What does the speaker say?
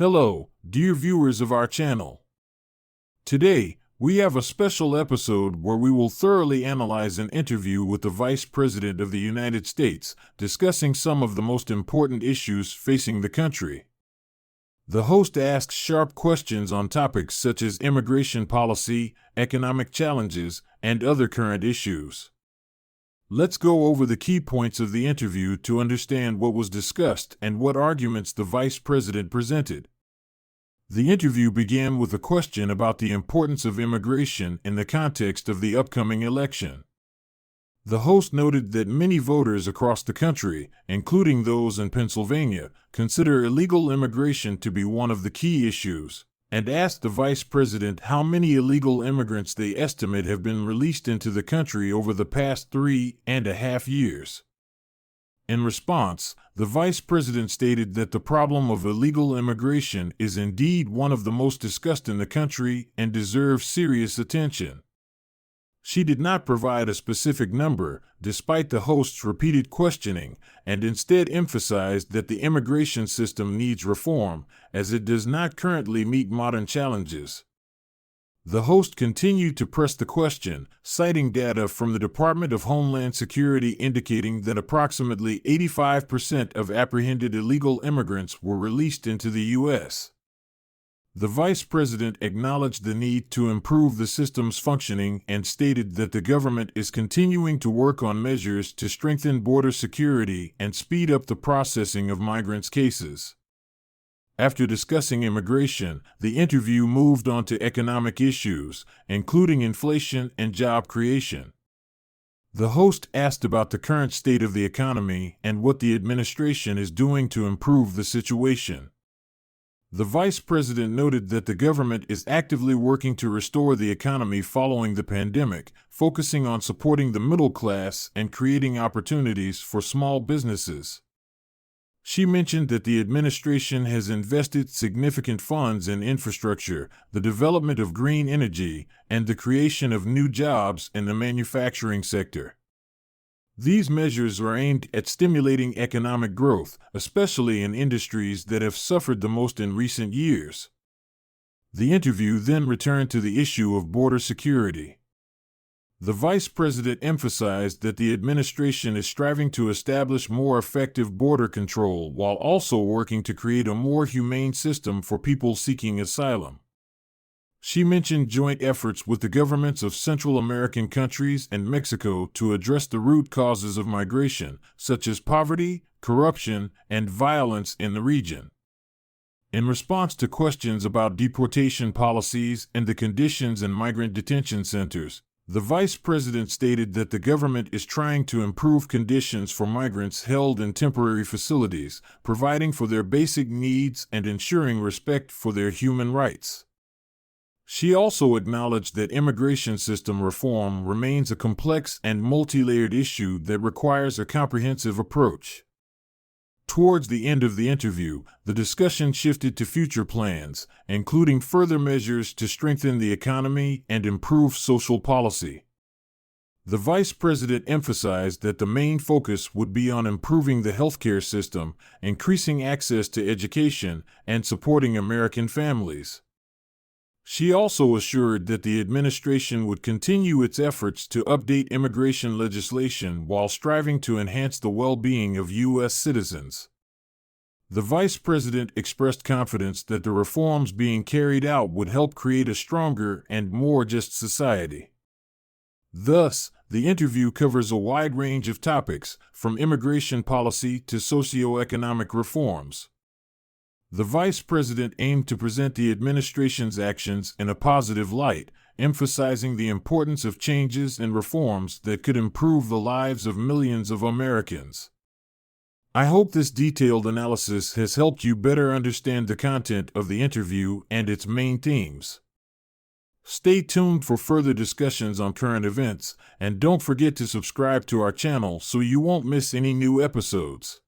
Hello, dear viewers of our channel. Today, we have a special episode where we will thoroughly analyze an interview with the Vice President of the United States, discussing some of the most important issues facing the country. The host asks sharp questions on topics such as immigration policy, economic challenges, and other current issues. Let's go over the key points of the interview to understand what was discussed and what arguments the Vice President presented. The interview began with a question about the importance of immigration in the context of the upcoming election. The host noted that many voters across the country, including those in Pennsylvania, consider illegal immigration to be one of the key issues, and asked the Vice President how many illegal immigrants they estimate have been released into the country over the past 3.5 years. In response, the Vice President stated that the problem of illegal immigration is indeed one of the most discussed in the country and deserves serious attention. She did not provide a specific number, despite the host's repeated questioning, and instead emphasized that the immigration system needs reform, as it does not currently meet modern challenges. The host continued to press the question, citing data from the Department of Homeland Security indicating that approximately 85% of apprehended illegal immigrants were released into the U.S. The Vice President acknowledged the need to improve the system's functioning and stated that the government is continuing to work on measures to strengthen border security and speed up the processing of migrants' cases. After discussing immigration, the interview moved on to economic issues, including inflation and job creation. The host asked about the current state of the economy and what the administration is doing to improve the situation. The Vice President noted that the government is actively working to restore the economy following the pandemic, focusing on supporting the middle class and creating opportunities for small businesses. She mentioned that the administration has invested significant funds in infrastructure, the development of green energy, and the creation of new jobs in the manufacturing sector. These measures are aimed at stimulating economic growth, especially in industries that have suffered the most in recent years. The interview then returned to the issue of border security. The Vice President emphasized that the administration is striving to establish more effective border control while also working to create a more humane system for people seeking asylum. She mentioned joint efforts with the governments of Central American countries and Mexico to address the root causes of migration, such as poverty, corruption, and violence in the region. In response to questions about deportation policies and the conditions in migrant detention centers, the Vice President stated that the government is trying to improve conditions for migrants held in temporary facilities, providing for their basic needs and ensuring respect for their human rights. She also acknowledged that immigration system reform remains a complex and multi-layered issue that requires a comprehensive approach. Towards the end of the interview, the discussion shifted to future plans, including further measures to strengthen the economy and improve social policy. The Vice President emphasized that the main focus would be on improving the healthcare system, increasing access to education, and supporting American families. She also assured that the administration would continue its efforts to update immigration legislation while striving to enhance the well-being of U.S. citizens. The Vice President expressed confidence that the reforms being carried out would help create a stronger and more just society. Thus, the interview covers a wide range of topics, from immigration policy to socio-economic reforms. The Vice President aimed to present the administration's actions in a positive light, emphasizing the importance of changes and reforms that could improve the lives of millions of Americans. I hope this detailed analysis has helped you better understand the content of the interview and its main themes. Stay tuned for further discussions on current events, and don't forget to subscribe to our channel so you won't miss any new episodes.